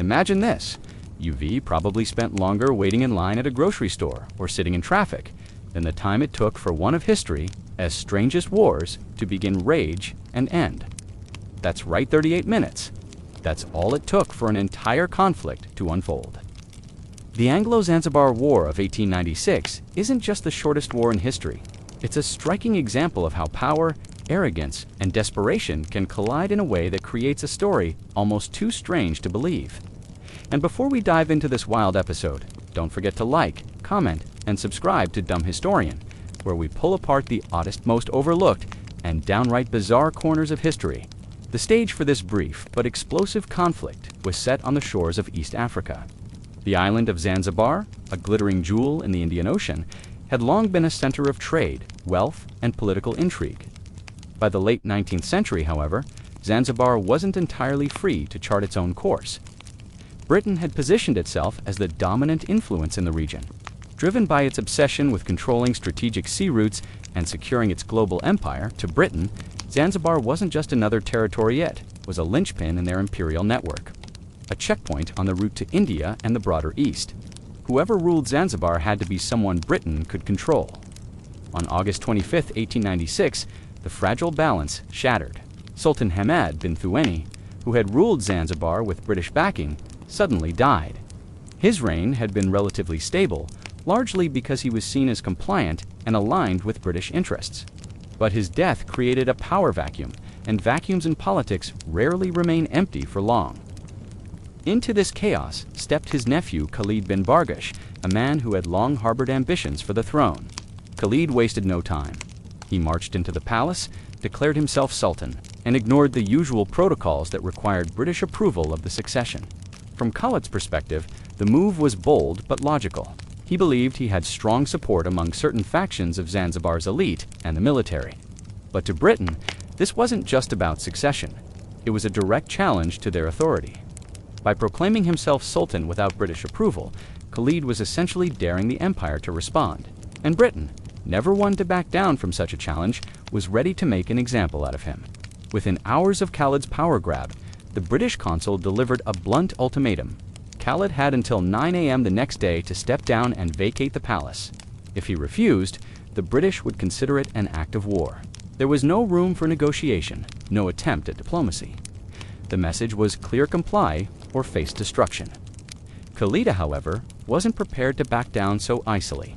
Imagine this. UV probably spent longer waiting in line at a grocery store or sitting in traffic than the time it took for one of history's strangest wars to begin rage and end. That's right, 38 minutes. That's all it took for an entire conflict to unfold. The Anglo-Zanzibar War of 1896 isn't just the shortest war in history. It's a striking example of how power, arrogance, and desperation can collide in a way that creates a story almost too strange to believe. And before we dive into this wild episode, don't forget to like, comment, and subscribe to Dumb Historian, where we pull apart the oddest, most overlooked, and downright bizarre corners of history. The stage for this brief but explosive conflict was set on the shores of East Africa. The island of Zanzibar, a glittering jewel in the Indian Ocean, had long been a center of trade, wealth, and political intrigue. By the late 19th century, however, Zanzibar wasn't entirely free to chart its own course. Britain had positioned itself as the dominant influence in the region. Driven by its obsession with controlling strategic sea routes and securing its global empire, to Britain, Zanzibar wasn't just another territory, it was a linchpin in their imperial network, a checkpoint on the route to India and the broader East. Whoever ruled Zanzibar had to be someone Britain could control. On August 25, 1896, the fragile balance shattered. Sultan Hamad bin Thuwaini, who had ruled Zanzibar with British backing, suddenly died. His reign had been relatively stable, largely because he was seen as compliant and aligned with British interests. But his death created a power vacuum, and vacuums in politics rarely remain empty for long. Into this chaos stepped his nephew Khalid bin Barghash, a man who had long harbored ambitions for the throne. Khalid wasted no time. He marched into the palace, declared himself sultan, and ignored the usual protocols that required British approval of the succession. From Khalid's perspective, the move was bold but logical. He believed he had strong support among certain factions of Zanzibar's elite and the military. But to Britain, this wasn't just about succession. It was a direct challenge to their authority. By proclaiming himself sultan without British approval, Khalid was essentially daring the empire to respond. And Britain, never one to back down from such a challenge, was ready to make an example out of him. Within hours of Khalid's power grab, the British consul delivered a blunt ultimatum. Khalid had until 9 a.m. the next day to step down and vacate the palace. If he refused, the British would consider it an act of war. There was no room for negotiation, no attempt at diplomacy. The message was clear: comply or face destruction. Khalid, however, wasn't prepared to back down so easily.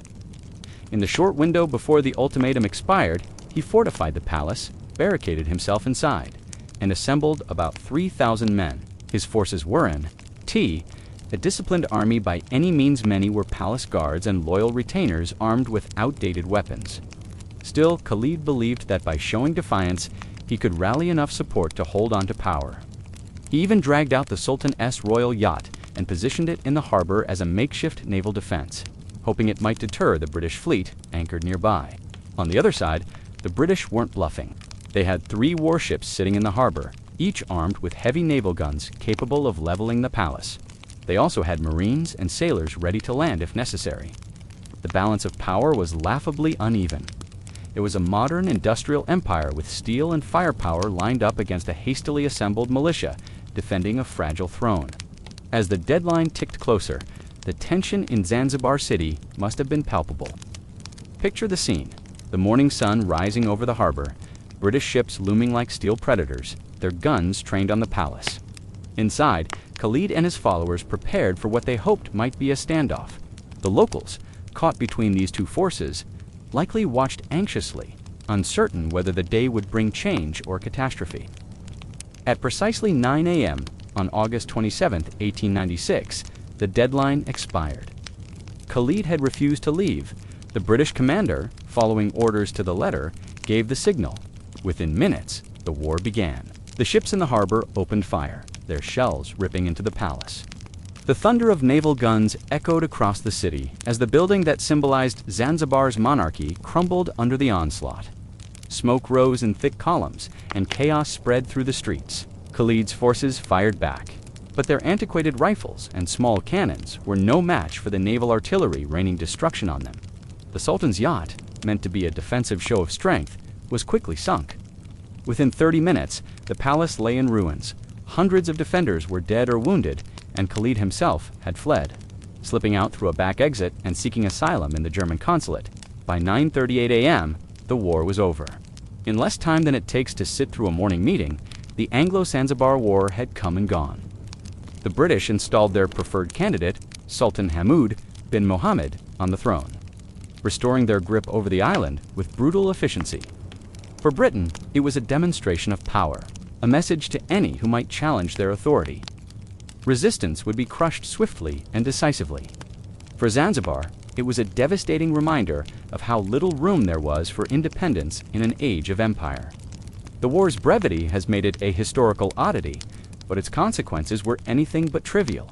In the short window before the ultimatum expired, he fortified the palace, barricaded himself inside, and assembled about 3,000 men. His forces were in a disciplined army by any means. Many were palace guards and loyal retainers armed with outdated weapons. Still, Khalid believed that by showing defiance, he could rally enough support to hold on to power. He even dragged out the Sultan's royal yacht and positioned it in the harbor as a makeshift naval defense, hoping it might deter the British fleet anchored nearby. On the other side, the British weren't bluffing. They had 3 warships sitting in the harbor, each armed with heavy naval guns capable of leveling the palace. They also had marines and sailors ready to land if necessary. The balance of power was laughably uneven. It was a modern industrial empire with steel and firepower lined up against a hastily assembled militia defending a fragile throne. As the deadline ticked closer, the tension in Zanzibar city must have been palpable. Picture the scene: the morning sun rising over the harbor, British ships looming like steel predators, their guns trained on the palace. Inside, Khalid and his followers prepared for what they hoped might be a standoff. The locals, caught between these two forces, likely watched anxiously, uncertain whether the day would bring change or catastrophe. At precisely 9 a.m. on August 27, 1896, the deadline expired. Khalid had refused to leave. The British commander, following orders to the letter, gave the signal. Within minutes, the war began. The ships in the harbor opened fire, their shells ripping into the palace. The thunder of naval guns echoed across the city as the building that symbolized Zanzibar's monarchy crumbled under the onslaught. Smoke rose in thick columns, and chaos spread through the streets. Khalid's forces fired back, but their antiquated rifles and small cannons were no match for the naval artillery raining destruction on them. The Sultan's yacht, meant to be a defensive show of strength, was quickly sunk. Within 30 minutes, the palace lay in ruins. Hundreds of defenders were dead or wounded, and Khalid himself had fled, slipping out through a back exit and seeking asylum in the German consulate. By 9:38 a.m., the war was over. In less time than it takes to sit through a morning meeting, the Anglo-Zanzibar War had come and gone. The British installed their preferred candidate, Sultan Hamad bin Mohammed, on the throne, restoring their grip over the island with brutal efficiency. For Britain, it was a demonstration of power, a message to any who might challenge their authority. Resistance would be crushed swiftly and decisively. For Zanzibar, it was a devastating reminder of how little room there was for independence in an age of empire. The war's brevity has made it a historical oddity, but its consequences were anything but trivial.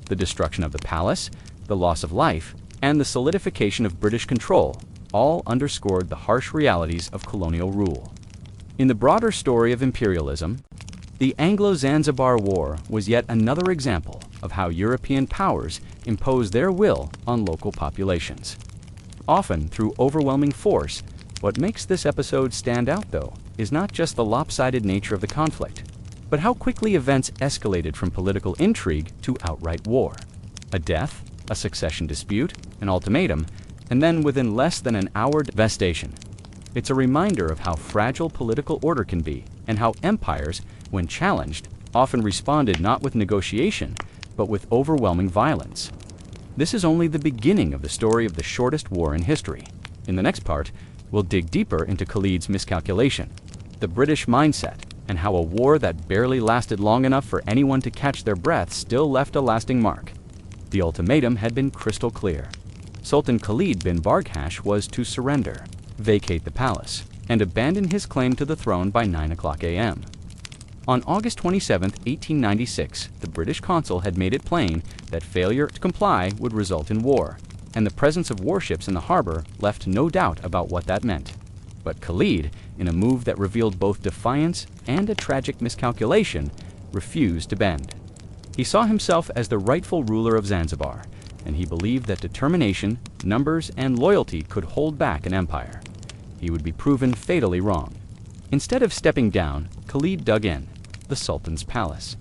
The destruction of the palace, the loss of life, and the solidification of British control all underscored the harsh realities of colonial rule. In the broader story of imperialism, the Anglo-Zanzibar War was yet another example of how European powers imposed their will on local populations. Often through overwhelming force, what makes this episode stand out, though, is not just the lopsided nature of the conflict, but how quickly events escalated from political intrigue to outright war. A death, a succession dispute, an ultimatum, and then within less than an hour, devastation. It's a reminder of how fragile political order can be, and how empires, when challenged, often responded not with negotiation, but with overwhelming violence. This is only the beginning of the story of the shortest war in history. In the next part, we'll dig deeper into Khalid's miscalculation, the British mindset, and how a war that barely lasted long enough for anyone to catch their breath still left a lasting mark. The ultimatum had been crystal clear. Sultan Khalid bin Barghash was to surrender, vacate the palace, and abandon his claim to the throne by 9:00 a.m. On August 27, 1896, the British consul had made it plain that failure to comply would result in war, and the presence of warships in the harbor left no doubt about what that meant. But Khalid, in a move that revealed both defiance and a tragic miscalculation, refused to bend. He saw himself as the rightful ruler of Zanzibar, and he believed that determination, numbers, and loyalty could hold back an empire. He would be proven fatally wrong. Instead of stepping down, Khalid dug in, the Sultan's palace.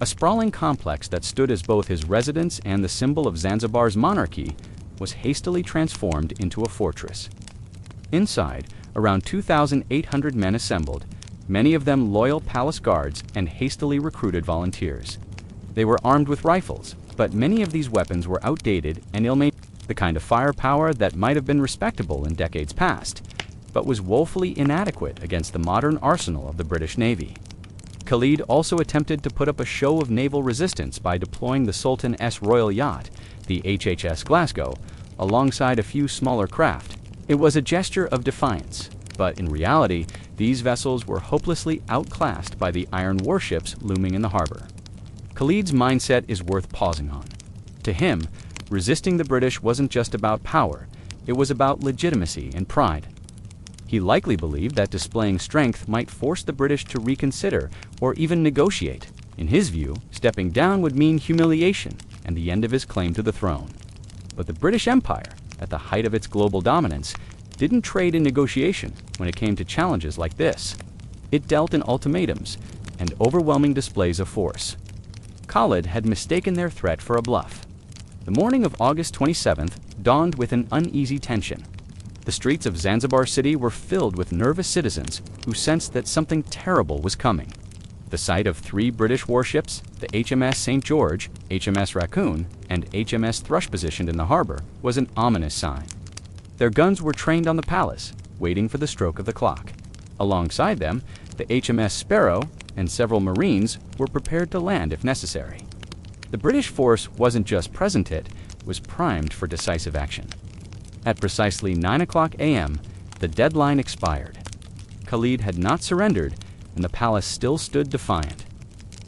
A sprawling complex that stood as both his residence and the symbol of Zanzibar's monarchy was hastily transformed into a fortress. Inside, around 2,800 men assembled, many of them loyal palace guards and hastily recruited volunteers. They were armed with rifles, but many of these weapons were outdated and ill-maintained, the kind of firepower that might have been respectable in decades past, but was woefully inadequate against the modern arsenal of the British Navy. Khalid also attempted to put up a show of naval resistance by deploying the Sultan's royal yacht, the HHS Glasgow, alongside a few smaller craft. It was a gesture of defiance, but in reality, these vessels were hopelessly outclassed by the iron warships looming in the harbor. Khalid's mindset is worth pausing on. To him, resisting the British wasn't just about power, it was about legitimacy and pride. He likely believed that displaying strength might force the British to reconsider or even negotiate. In his view, stepping down would mean humiliation and the end of his claim to the throne. But the British Empire, at the height of its global dominance, didn't trade in negotiation when it came to challenges like this. It dealt in ultimatums and overwhelming displays of force. Khalid had mistaken their threat for a bluff. The morning of August 27th dawned with an uneasy tension. The streets of Zanzibar City were filled with nervous citizens who sensed that something terrible was coming. The sight of 3 British warships, the HMS St. George, HMS Raccoon, and HMS Thrush positioned in the harbor, was an ominous sign. Their guns were trained on the palace, waiting for the stroke of the clock. Alongside them, the HMS Sparrow and several Marines were prepared to land if necessary. The British force wasn't just present, it was primed for decisive action. At precisely 9:00 a.m., the deadline expired. Khalid had not surrendered, and the palace still stood defiant.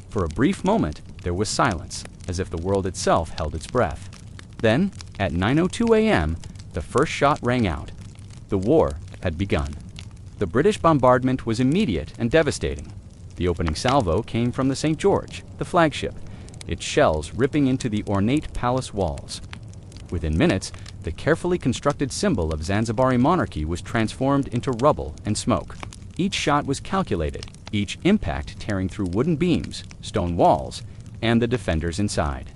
For a brief moment, there was silence, as if the world itself held its breath. Then, at 9:02 a.m., the first shot rang out. The war had begun. The British bombardment was immediate and devastating. The opening salvo came from the St. George, the flagship, its shells ripping into the ornate palace walls. Within minutes, the carefully constructed symbol of Zanzibari monarchy was transformed into rubble and smoke. Each shot was calculated, each impact tearing through wooden beams, stone walls, and the defenders inside.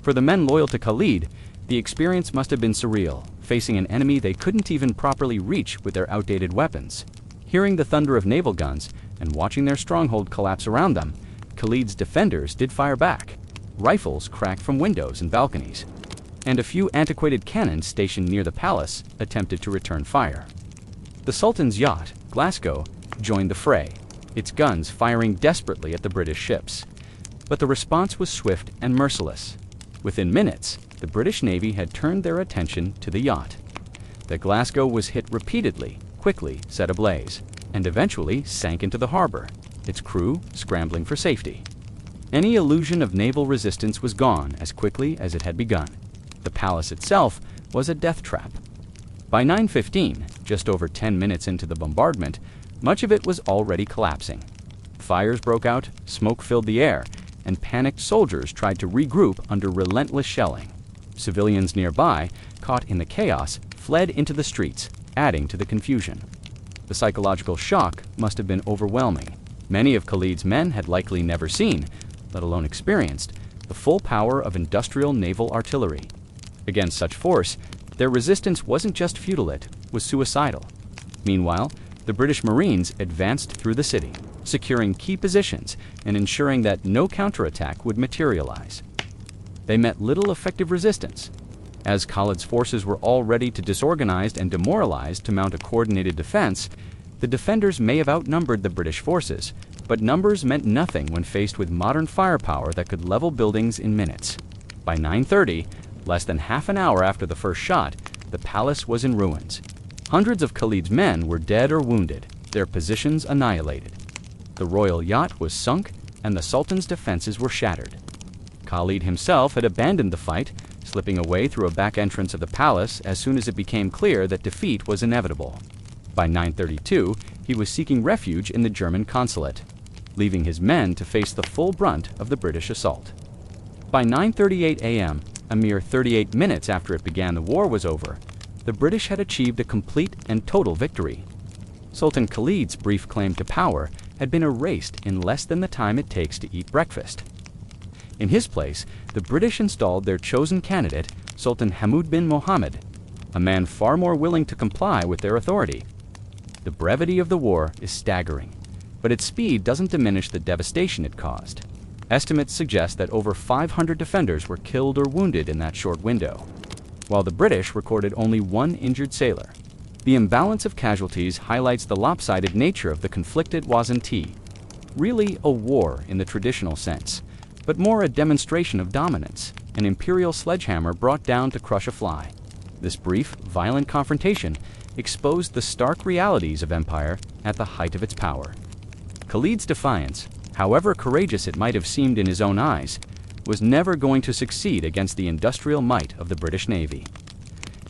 For the men loyal to Khalid, the experience must have been surreal, facing an enemy they couldn't even properly reach with their outdated weapons. Hearing the thunder of naval guns and watching their stronghold collapse around them, Khalid's defenders did fire back. Rifles cracked from windows and balconies, and a few antiquated cannons stationed near the palace attempted to return fire. The Sultan's yacht, Glasgow, joined the fray, its guns firing desperately at the British ships. But the response was swift and merciless. Within minutes, the British Navy had turned their attention to the yacht. The Glasgow was hit repeatedly, quickly set ablaze, and eventually sank into the harbor, its crew scrambling for safety. Any illusion of naval resistance was gone as quickly as it had begun. The palace itself was a death trap. By 9:15, just over 10 minutes into the bombardment, much of it was already collapsing. Fires broke out, smoke filled the air, and panicked soldiers tried to regroup under relentless shelling. Civilians nearby, caught in the chaos, fled into the streets, adding to the confusion. The psychological shock must have been overwhelming. Many of Khalid's men had likely never seen, let alone experienced, the full power of industrial naval artillery. Against such force, their resistance wasn't just futile, it was suicidal. Meanwhile, the British Marines advanced through the city, securing key positions and ensuring that no counterattack would materialize. They met little effective resistance. As Khalid's forces were all ready to disorganized and demoralized to mount a coordinated defense, the defenders may have outnumbered the British forces, but numbers meant nothing when faced with modern firepower that could level buildings in minutes. By 9:30, less than half an hour after the first shot, the palace was in ruins. Hundreds of Khalid's men were dead or wounded, their positions annihilated. The royal yacht was sunk, and the Sultan's defenses were shattered. Khalid himself had abandoned the fight, slipping away through a back entrance of the palace as soon as it became clear that defeat was inevitable. By 9:32, he was seeking refuge in the German consulate, leaving his men to face the full brunt of the British assault. By 9:38 a.m., a mere 38 minutes after it began, the war was over. The British had achieved a complete and total victory. Sultan Khalid's brief claim to power had been erased in less than the time it takes to eat breakfast. In his place, the British installed their chosen candidate, Sultan Hamad bin Mohammed, a man far more willing to comply with their authority. The brevity of the war is staggering, but its speed doesn't diminish the devastation it caused. Estimates suggest that over 500 defenders were killed or wounded in that short window, while the British recorded only one injured sailor. The imbalance of casualties highlights the lopsided nature of the conflicted wasn't really a war in the traditional sense, but more a demonstration of dominance, an imperial sledgehammer brought down to crush a fly. This brief, violent confrontation exposed the stark realities of empire at the height of its power. Khalid's defiance, however courageous it might have seemed in his own eyes, was never going to succeed against the industrial might of the British Navy.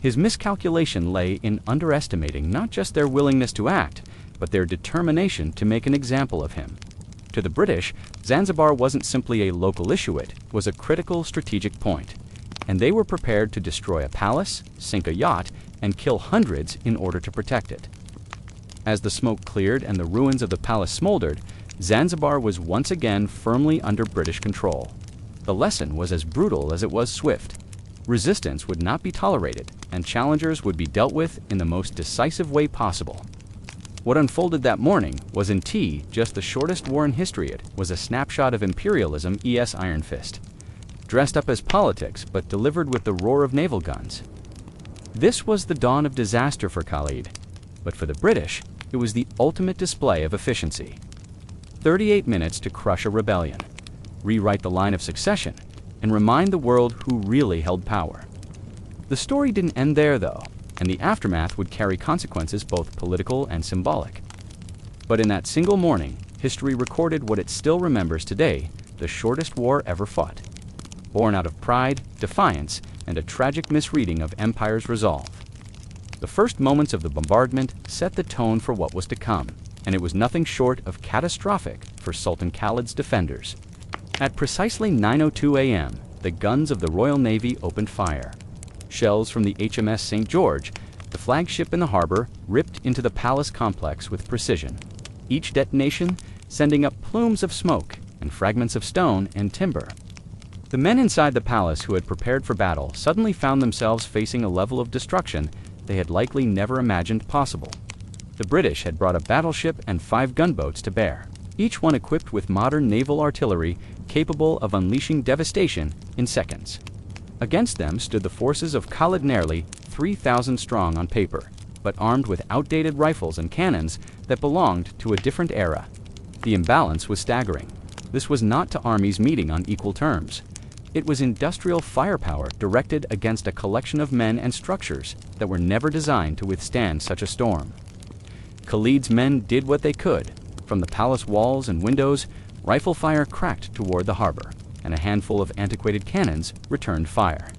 His miscalculation lay in underestimating not just their willingness to act, but their determination to make an example of him. To the British, Zanzibar wasn't simply a local issue, it was a critical strategic point, and they were prepared to destroy a palace, sink a yacht, and kill hundreds in order to protect it. As the smoke cleared and the ruins of the palace smoldered, Zanzibar was once again firmly under British control. The lesson was as brutal as it was swift. Resistance would not be tolerated, and challengers would be dealt with in the most decisive way possible. What unfolded that morning was just the shortest war in history. It was a snapshot of imperialism Iron Fist, dressed up as politics but delivered with the roar of naval guns. This was the dawn of disaster for Khalid, but for the British, it was the ultimate display of efficiency. 38 minutes to crush a rebellion, rewrite the line of succession, and remind the world who really held power. The story didn't end there, though, and the aftermath would carry consequences both political and symbolic. But in that single morning, history recorded what it still remembers today, the shortest war ever fought. Born out of pride, defiance, and a tragic misreading of empire's resolve. The first moments of the bombardment set the tone for what was to come, and it was nothing short of catastrophic for Sultan Khalid's defenders. At precisely 9:02 a.m., the guns of the Royal Navy opened fire. Shells from the HMS St. George, the flagship in the harbor, ripped into the palace complex with precision, each detonation sending up plumes of smoke and fragments of stone and timber. The men inside the palace who had prepared for battle suddenly found themselves facing a level of destruction they had likely never imagined possible. The British had brought a battleship and 5 gunboats to bear, each one equipped with modern naval artillery capable of unleashing devastation in seconds. Against them stood the forces of Khalid, nearly 3,000 strong on paper, but armed with outdated rifles and cannons that belonged to a different era. The imbalance was staggering. This was not two armies meeting on equal terms. It was industrial firepower directed against a collection of men and structures that were never designed to withstand such a storm. Khalid's men did what they could. From the palace walls and windows, rifle fire cracked toward the harbor, and a handful of antiquated cannons returned fire.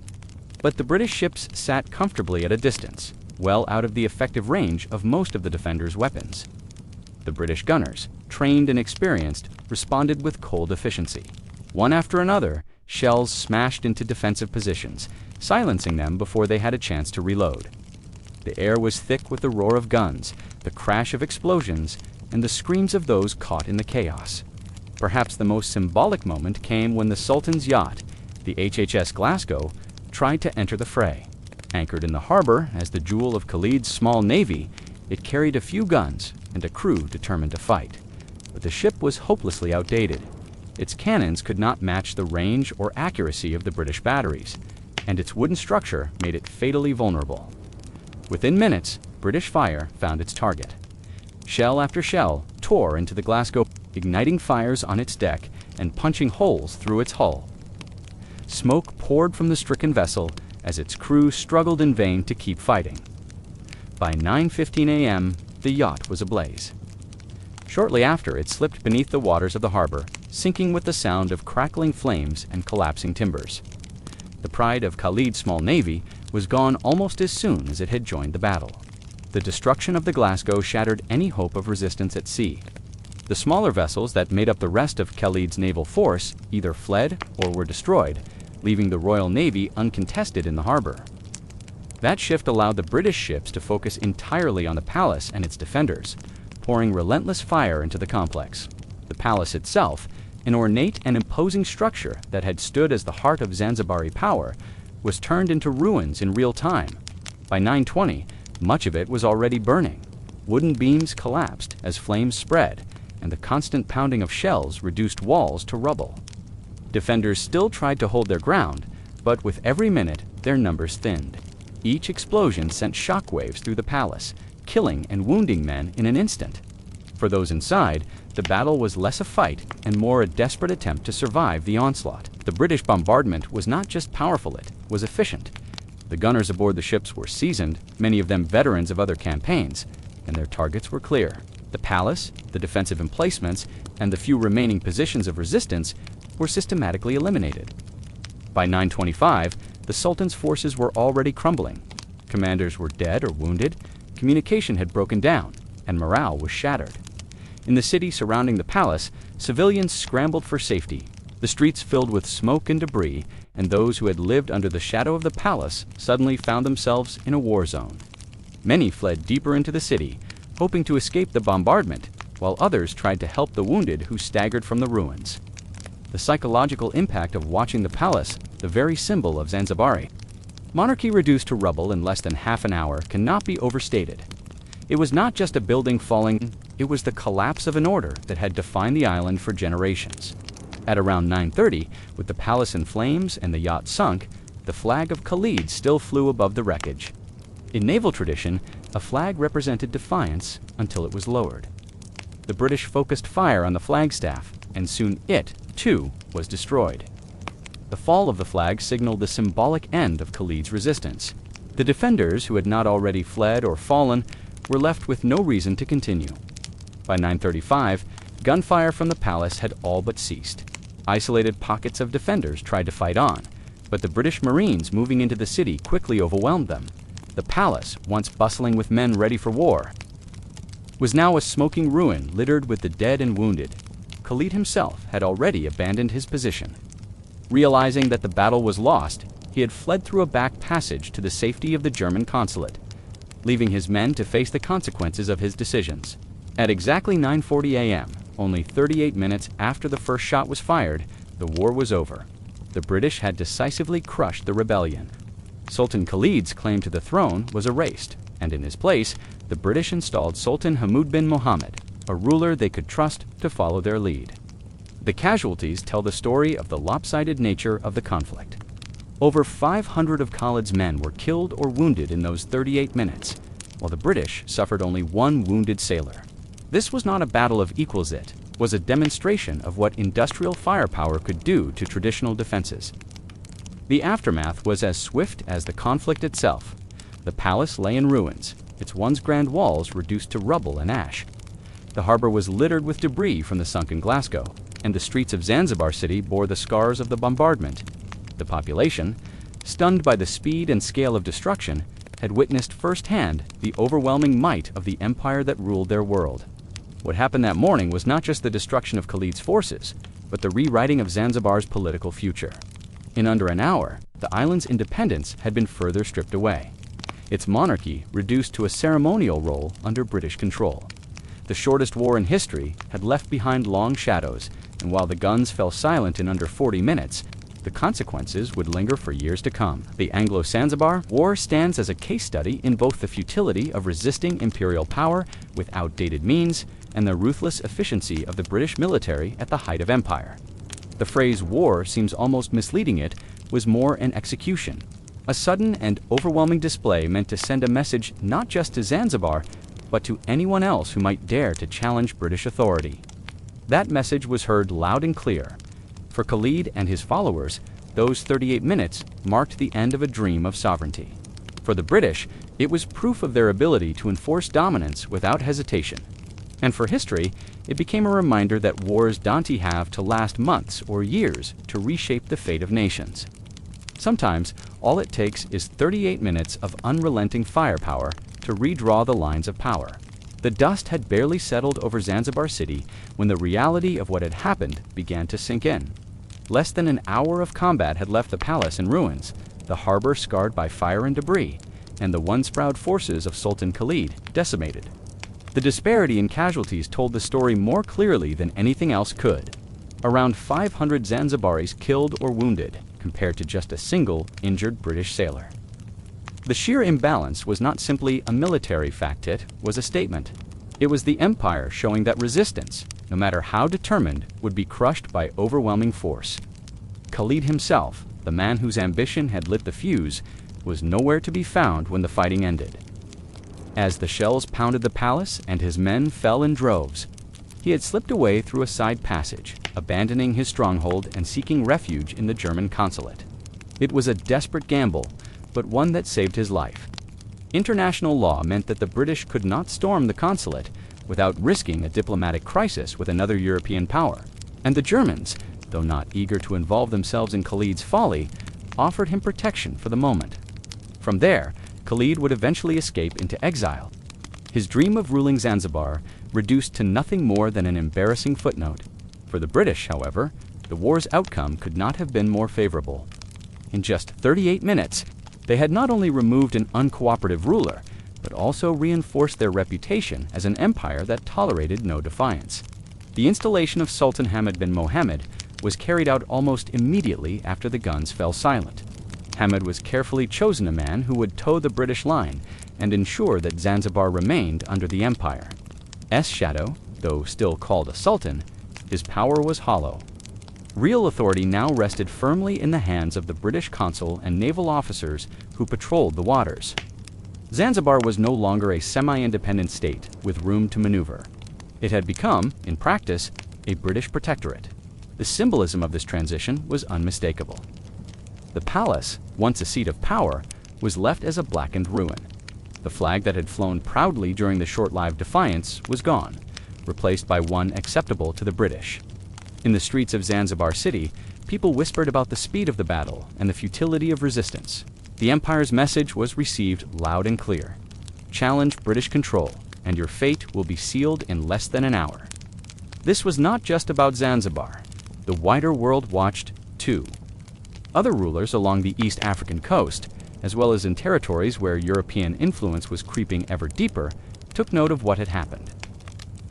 But the British ships sat comfortably at a distance, well out of the effective range of most of the defenders' weapons. The British gunners, trained and experienced, responded with cold efficiency. One after another, shells smashed into defensive positions, silencing them before they had a chance to reload. The air was thick with the roar of guns, the crash of explosions, and the screams of those caught in the chaos. Perhaps the most symbolic moment came when the Sultan's yacht, the HHS Glasgow, tried to enter the fray. Anchored in the harbor as the jewel of Khalid's small navy, it carried a few guns and a crew determined to fight. But the ship was hopelessly outdated. Its cannons could not match the range or accuracy of the British batteries, and its wooden structure made it fatally vulnerable. Within minutes, British fire found its target. Shell after shell tore into the Glasgow, igniting fires on its deck and punching holes through its hull. Smoke poured from the stricken vessel as its crew struggled in vain to keep fighting. By 9:15 a.m., the yacht was ablaze. Shortly after, it slipped beneath the waters of the harbor, sinking with the sound of crackling flames and collapsing timbers. The pride of Khalid's small navy was gone almost as soon as it had joined the battle. The destruction of the Glasgow shattered any hope of resistance at sea. The smaller vessels that made up the rest of Khalid's naval force either fled or were destroyed, leaving the Royal Navy uncontested in the harbor. That shift allowed the British ships to focus entirely on the palace and its defenders, pouring relentless fire into the complex. The palace itself, an ornate and imposing structure that had stood as the heart of Zanzibari power, was turned into ruins in real time. By 9:20, much of it was already burning. Wooden beams collapsed as flames spread, and the constant pounding of shells reduced walls to rubble. Defenders still tried to hold their ground, but with every minute, their numbers thinned. Each explosion sent shockwaves through the palace, killing and wounding men in an instant. For those inside, the battle was less a fight and more a desperate attempt to survive the onslaught. The British bombardment was not just powerful, it was efficient. The gunners aboard the ships were seasoned, many of them veterans of other campaigns, and their targets were clear. The palace, the defensive emplacements, and the few remaining positions of resistance were systematically eliminated. By 9:25, the Sultan's forces were already crumbling. Commanders were dead or wounded, communication had broken down, and morale was shattered. In the city surrounding the palace, civilians scrambled for safety, the streets filled with smoke and debris, and those who had lived under the shadow of the palace suddenly found themselves in a war zone. Many fled deeper into the city, hoping to escape the bombardment, while others tried to help the wounded who staggered from the ruins. The psychological impact of watching the palace, the very symbol of Zanzibari, monarchy reduced to rubble in less than half an hour, cannot be overstated. It was not just a building falling, it was the collapse of an order that had defined the island for generations. At around 9:30, with the palace in flames and the yacht sunk, the flag of Khalid still flew above the wreckage. In naval tradition, a flag represented defiance until it was lowered. The British focused fire on the flagstaff, and soon it, too, was destroyed. The fall of the flag signaled the symbolic end of Khalid's resistance. The defenders, who had not already fled or fallen, were left with no reason to continue. By 9:35, gunfire from the palace had all but ceased. Isolated pockets of defenders tried to fight on, but the British Marines moving into the city quickly overwhelmed them. The palace, once bustling with men ready for war, was now a smoking ruin littered with the dead and wounded. Khalid himself had already abandoned his position. Realizing that the battle was lost, he had fled through a back passage to the safety of the German consulate, leaving his men to face the consequences of his decisions. At exactly 9:40 a.m., only 38 minutes after the first shot was fired, the war was over. the British had decisively crushed the rebellion. Sultan Khalid's claim to the throne was erased, and in his place, the British installed Sultan Hamad bin Mohammed, a ruler they could trust to follow their lead. The casualties tell the story of the lopsided nature of the conflict. Over 500 of Khalid's men were killed or wounded in those 38 minutes, while the British suffered only one wounded sailor. This was not a battle of equals, it was a demonstration of what industrial firepower could do to traditional defenses. The aftermath was as swift as the conflict itself. The palace lay in ruins, its once grand walls reduced to rubble and ash. The harbor was littered with debris from the sunken Glasgow, and the streets of Zanzibar city bore the scars of the bombardment. The population, stunned by the speed and scale of destruction, had witnessed firsthand the overwhelming might of the empire that ruled their world. What happened that morning was not just the destruction of Khalid's forces, but the rewriting of Zanzibar's political future. In under an hour, the island's independence had been further stripped away, its monarchy reduced to a ceremonial role under British control. The shortest war in history had left behind long shadows, and while the guns fell silent in under 40 minutes, the consequences would linger for years to come. The Anglo-Zanzibar War stands as a case study in both the futility of resisting imperial power with outdated means and the ruthless efficiency of the British military at the height of empire. The phrase war seems almost misleading. It was more an execution, a sudden and overwhelming display meant to send a message not just to Zanzibar, but to anyone else who might dare to challenge British authority. That message was heard loud and clear. For Khalid and his followers, those 38 minutes marked the end of a dream of sovereignty. For the British, it was proof of their ability to enforce dominance without hesitation. And for history, it became a reminder that wars don't have to last months or years to reshape the fate of nations. Sometimes, all it takes is 38 minutes of unrelenting firepower to redraw the lines of power. The dust had barely settled over Zanzibar city when the reality of what had happened began to sink in. Less than an hour of combat had left the palace in ruins, the harbor scarred by fire and debris, and the once proud forces of Sultan Khalid decimated. The disparity in casualties told the story more clearly than anything else could. Around 500 Zanzibaris killed or wounded, compared to just a single injured British sailor. The sheer imbalance was not simply a military fact, it was a statement. It was the empire showing that resistance, no matter how determined, would be crushed by overwhelming force. Khalid himself, the man whose ambition had lit the fuse, was nowhere to be found when the fighting ended. As the shells pounded the palace and his men fell in droves, he had slipped away through a side passage, abandoning his stronghold and seeking refuge in the German consulate. It was a desperate gamble, but one that saved his life. International law meant that the British could not storm the consulate without risking a diplomatic crisis with another European power, and the Germans, though not eager to involve themselves in Khalid's folly, offered him protection for the moment. From there, Khalid would eventually escape into exile, his dream of ruling Zanzibar reduced to nothing more than an embarrassing footnote. For the British, however, the war's outcome could not have been more favorable. In just 38 minutes, they had not only removed an uncooperative ruler, but also reinforced their reputation as an empire that tolerated no defiance. The installation of Sultan Hamad bin Mohammed was carried out almost immediately after the guns fell silent. Hamad was carefully chosen a man who would toe the British line and ensure that Zanzibar remained under the empire's shadow. Though still called a sultan, his power was hollow. Real authority now rested firmly in the hands of the British consul and naval officers who patrolled the waters. Zanzibar was no longer a semi-independent state with room to maneuver. It had become, in practice, a British protectorate. The symbolism of this transition was unmistakable. The palace, once a seat of power, was left as a blackened ruin. The flag that had flown proudly during the short-lived defiance was gone, replaced by one acceptable to the British. In the streets of Zanzibar city, people whispered about the speed of the battle and the futility of resistance. The empire's message was received loud and clear. Challenge British control, and your fate will be sealed in less than an hour. This was not just about Zanzibar. The wider world watched, too. Other rulers along the East African coast, as well as in territories where European influence was creeping ever deeper, took note of what had happened.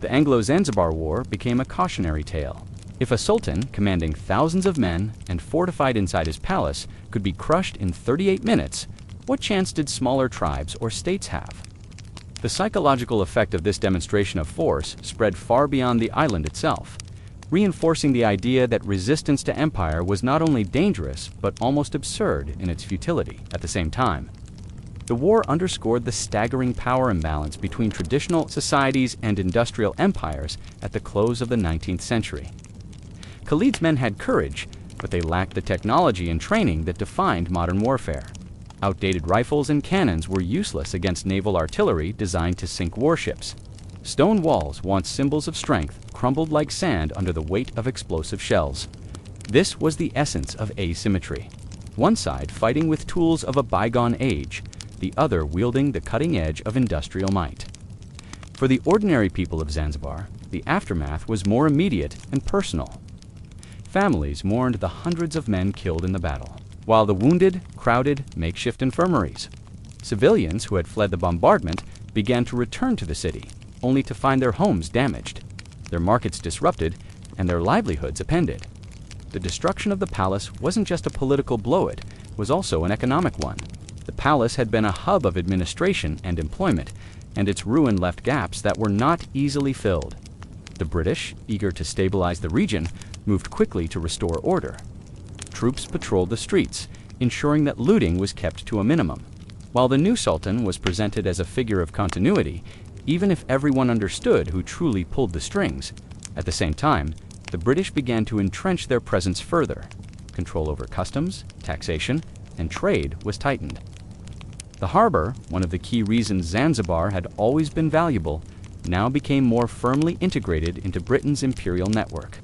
The Anglo-Zanzibar War became a cautionary tale. If a sultan commanding thousands of men and fortified inside his palace could be crushed in 38 minutes, what chance did smaller tribes or states have? The psychological effect of this demonstration of force spread far beyond the island itself, reinforcing the idea that resistance to empire was not only dangerous but almost absurd in its futility at the same time. The war underscored the staggering power imbalance between traditional societies and industrial empires at the close of the 19th century. Khalid's men had courage, but they lacked the technology and training that defined modern warfare. Outdated rifles and cannons were useless against naval artillery designed to sink warships. Stone walls, once symbols of strength, crumbled like sand under the weight of explosive shells. This was the essence of asymmetry. One side fighting with tools of a bygone age, the other wielding the cutting edge of industrial might. For the ordinary people of Zanzibar, the aftermath was more immediate and personal. Families mourned the hundreds of men killed in the battle, while the wounded crowded makeshift infirmaries. Civilians who had fled the bombardment began to return to the city, only to find their homes damaged, their markets disrupted, and their livelihoods upended. The destruction of the palace wasn't just a political blow, it was also an economic one. The palace had been a hub of administration and employment, and its ruin left gaps that were not easily filled. The British, eager to stabilize the region, moved quickly to restore order. Troops patrolled the streets, ensuring that looting was kept to a minimum. While the new sultan was presented as a figure of continuity, even if everyone understood who truly pulled the strings, at the same time, the British began to entrench their presence further. Control over customs, taxation, and trade was tightened. The harbor, one of the key reasons Zanzibar had always been valuable, now became more firmly integrated into Britain's imperial network.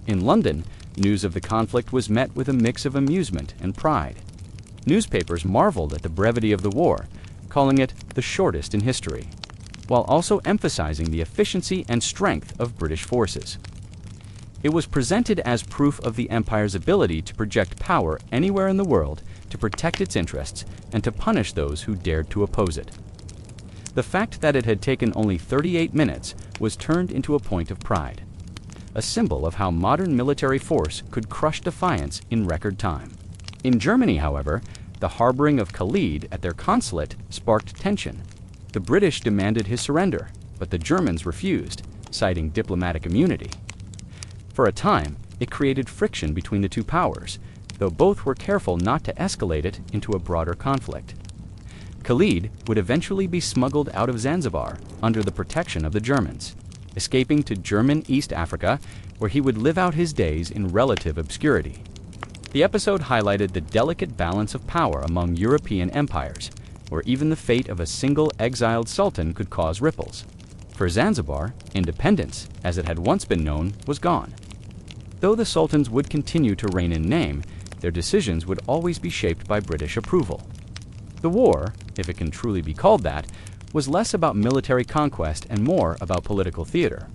In London, news of the conflict was met with a mix of amusement and pride. Newspapers marveled at the brevity of the war, calling it the shortest in history, while also emphasizing the efficiency and strength of British forces. It was presented as proof of the empire's ability to project power anywhere in the world, to protect its interests, and to punish those who dared to oppose it. The fact that it had taken only 38 minutes was turned into a point of pride, a symbol of how modern military force could crush defiance in record time. In Germany, however, the harboring of Khalid at their consulate sparked tension. The British demanded his surrender, but the Germans refused, citing diplomatic immunity. For a time, it created friction between the two powers, though both were careful not to escalate it into a broader conflict. Khalid would eventually be smuggled out of Zanzibar under the protection of the Germans, escaping to German East Africa, where he would live out his days in relative obscurity. The episode highlighted the delicate balance of power among European empires, where even the fate of a single exiled sultan could cause ripples. For Zanzibar, independence, as it had once been known, was gone. Though the sultans would continue to reign in name, their decisions would always be shaped by British approval. The war, if it can truly be called that, was less about military conquest and more about political theater.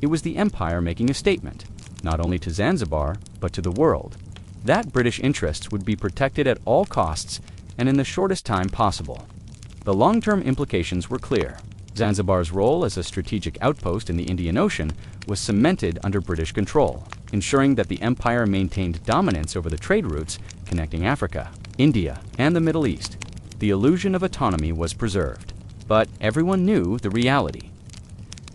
It was the empire making a statement, not only to Zanzibar, but to the world. That British interests would be protected at all costs and in the shortest time possible. The long-term implications were clear. Zanzibar's role as a strategic outpost in the Indian Ocean was cemented under British control, ensuring that the empire maintained dominance over the trade routes connecting Africa, India, and the Middle East. The illusion of autonomy was preserved, but everyone knew the reality.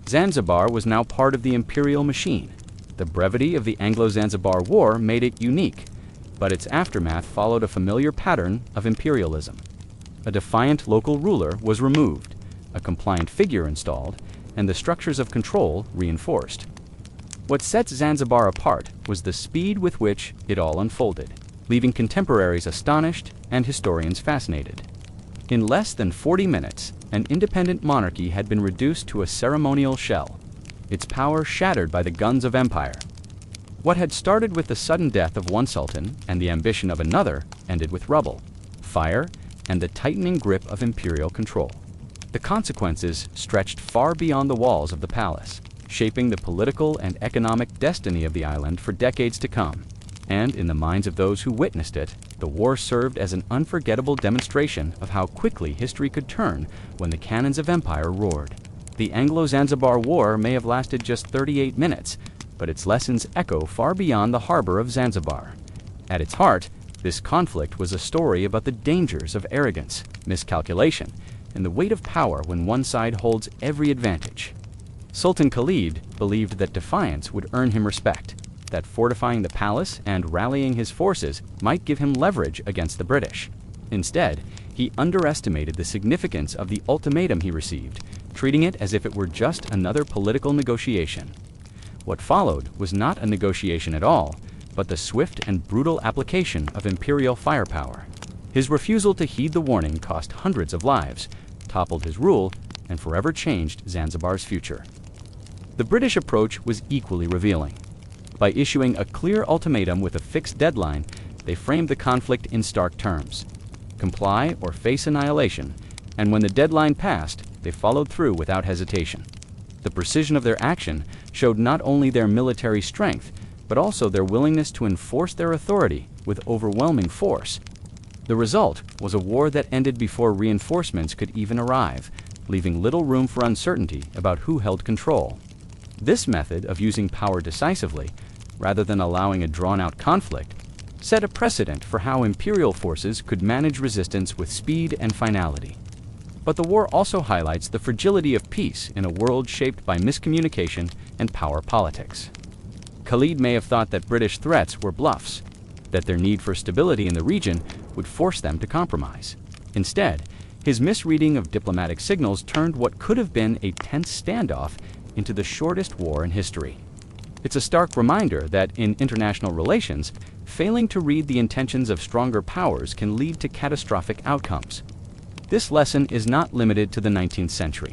Zanzibar was now part of the imperial machine. The brevity of the Anglo-Zanzibar War made it unique, but its aftermath followed a familiar pattern of imperialism. A defiant local ruler was removed, a compliant figure installed, and the structures of control reinforced. What sets Zanzibar apart was the speed with which it all unfolded, leaving contemporaries astonished and historians fascinated. In less than 40 minutes, an independent monarchy had been reduced to a ceremonial shell, its power shattered by the guns of empire. What had started with the sudden death of one sultan and the ambition of another ended with rubble, fire, and the tightening grip of imperial control. The consequences stretched far beyond the walls of the palace, shaping the political and economic destiny of the island for decades to come. And in the minds of those who witnessed it, the war served as an unforgettable demonstration of how quickly history could turn when the cannons of empire roared. The Anglo-Zanzibar War may have lasted just 38 minutes, but its lessons echo far beyond the harbor of Zanzibar. At its heart, this conflict was a story about the dangers of arrogance, miscalculation, and the weight of power when one side holds every advantage. Sultan Khalid believed that defiance would earn him respect, that fortifying the palace and rallying his forces might give him leverage against the British. Instead, he underestimated the significance of the ultimatum he received, treating it as if it were just another political negotiation. What followed was not a negotiation at all, but the swift and brutal application of imperial firepower. His refusal to heed the warning cost hundreds of lives, toppled his rule, and forever changed Zanzibar's future. The British approach was equally revealing. By issuing a clear ultimatum with a fixed deadline, they framed the conflict in stark terms: comply or face annihilation, and when the deadline passed, they followed through without hesitation. The precision of their action showed not only their military strength, but also their willingness to enforce their authority with overwhelming force. The result was a war that ended before reinforcements could even arrive, leaving little room for uncertainty about who held control. This method of using power decisively, rather than allowing a drawn-out conflict, set a precedent for how imperial forces could manage resistance with speed and finality. But the war also highlights the fragility of peace in a world shaped by miscommunication and power politics. Khalid may have thought that British threats were bluffs, that their need for stability in the region would force them to compromise. Instead, his misreading of diplomatic signals turned what could have been a tense standoff into the shortest war in history. It's a stark reminder that in international relations, failing to read the intentions of stronger powers can lead to catastrophic outcomes. This lesson is not limited to the 19th century.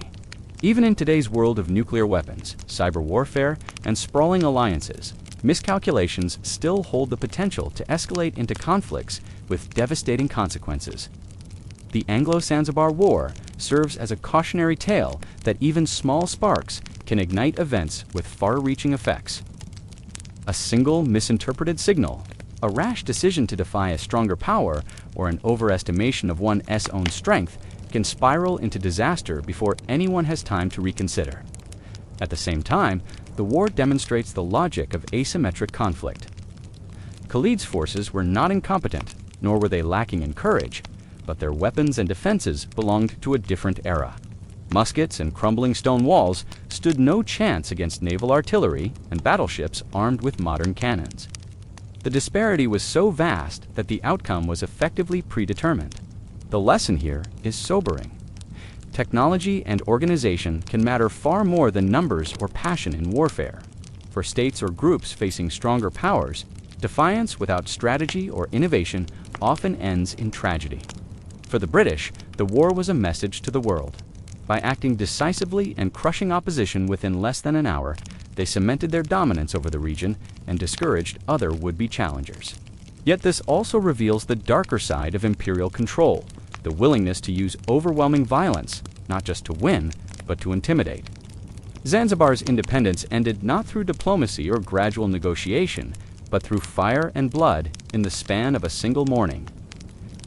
Even in today's world of nuclear weapons, cyber warfare, and sprawling alliances, miscalculations still hold the potential to escalate into conflicts with devastating consequences. The Anglo-Zanzibar War serves as a cautionary tale that even small sparks can ignite events with far-reaching effects. A single misinterpreted signal, a rash decision to defy a stronger power, or an overestimation of one's own strength can spiral into disaster before anyone has time to reconsider. At the same time, the war demonstrates the logic of asymmetric conflict. Khalid's forces were not incompetent, nor were they lacking in courage, but their weapons and defenses belonged to a different era. Muskets and crumbling stone walls stood no chance against naval artillery and battleships armed with modern cannons. The disparity was so vast that the outcome was effectively predetermined. The lesson here is sobering. Technology and organization can matter far more than numbers or passion in warfare. For states or groups facing stronger powers, defiance without strategy or innovation often ends in tragedy. For the British, the war was a message to the world. By acting decisively and crushing opposition within less than an hour, they cemented their dominance over the region and discouraged other would-be challengers. Yet this also reveals the darker side of imperial control, the willingness to use overwhelming violence, not just to win, but to intimidate. Zanzibar's independence ended not through diplomacy or gradual negotiation, but through fire and blood in the span of a single morning.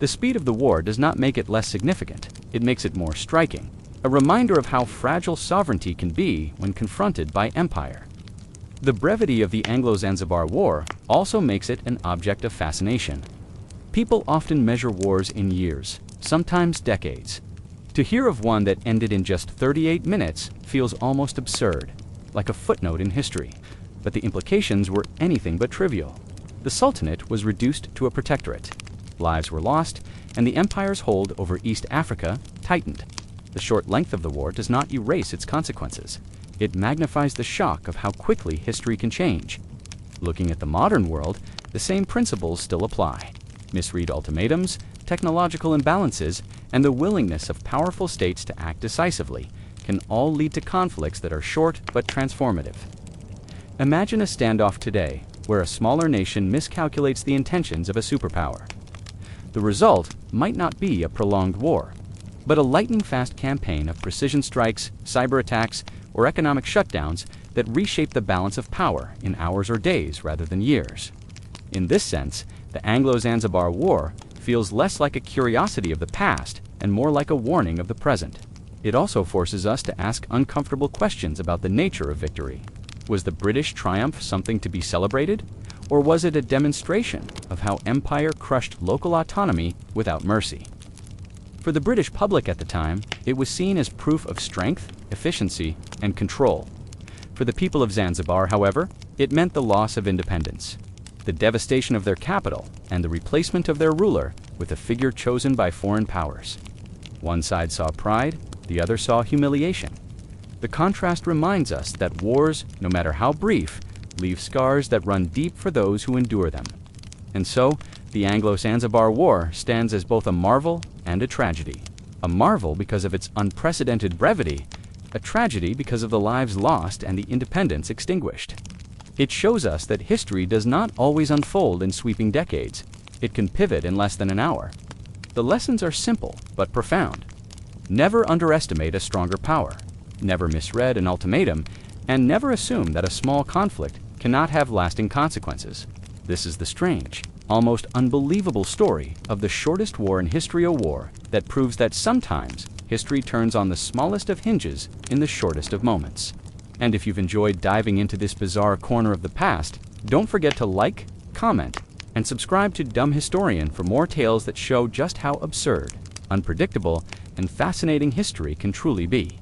The speed of the war does not make it less significant, it makes it more striking, a reminder of how fragile sovereignty can be when confronted by empire. The brevity of the Anglo-Zanzibar War also makes it an object of fascination. People often measure wars in years, sometimes decades. To hear of one that ended in just 38 minutes feels almost absurd, like a footnote in history. But the implications were anything but trivial. The Sultanate was reduced to a protectorate. Lives were lost, and the empire's hold over East Africa tightened. The short length of the war does not erase its consequences. It magnifies the shock of how quickly history can change. Looking at the modern world, the same principles still apply. Misread ultimatums, technological imbalances, and the willingness of powerful states to act decisively can all lead to conflicts that are short but transformative. Imagine a standoff today where a smaller nation miscalculates the intentions of a superpower. The result might not be a prolonged war, but a lightning-fast campaign of precision strikes, cyber attacks, or economic shutdowns that reshape the balance of power in hours or days rather than years. In this sense, the Anglo-Zanzibar War feels less like a curiosity of the past and more like a warning of the present. It also forces us to ask uncomfortable questions about the nature of victory. Was the British triumph something to be celebrated? Or was it a demonstration of how empire crushed local autonomy without mercy? For the British public at the time, it was seen as proof of strength, efficiency, and control. For the people of Zanzibar, however, it meant the loss of independence, the devastation of their capital, and the replacement of their ruler with a figure chosen by foreign powers. One side saw pride, the other saw humiliation. The contrast reminds us that wars, no matter how brief, leave scars that run deep for those who endure them. And so, the Anglo-Zanzibar War stands as both a marvel and a tragedy. A marvel because of its unprecedented brevity, a tragedy because of the lives lost and the independence extinguished. It shows us that history does not always unfold in sweeping decades. It can pivot in less than an hour. The lessons are simple but profound. Never underestimate a stronger power. Never misread an ultimatum, and never assume that a small conflict cannot have lasting consequences. This is the strange, almost unbelievable story of the shortest war in history, a war that proves that sometimes history turns on the smallest of hinges in the shortest of moments. And if you've enjoyed diving into this bizarre corner of the past, don't forget to like, comment, and subscribe to Dumb Historian for more tales that show just how absurd, unpredictable, and fascinating history can truly be.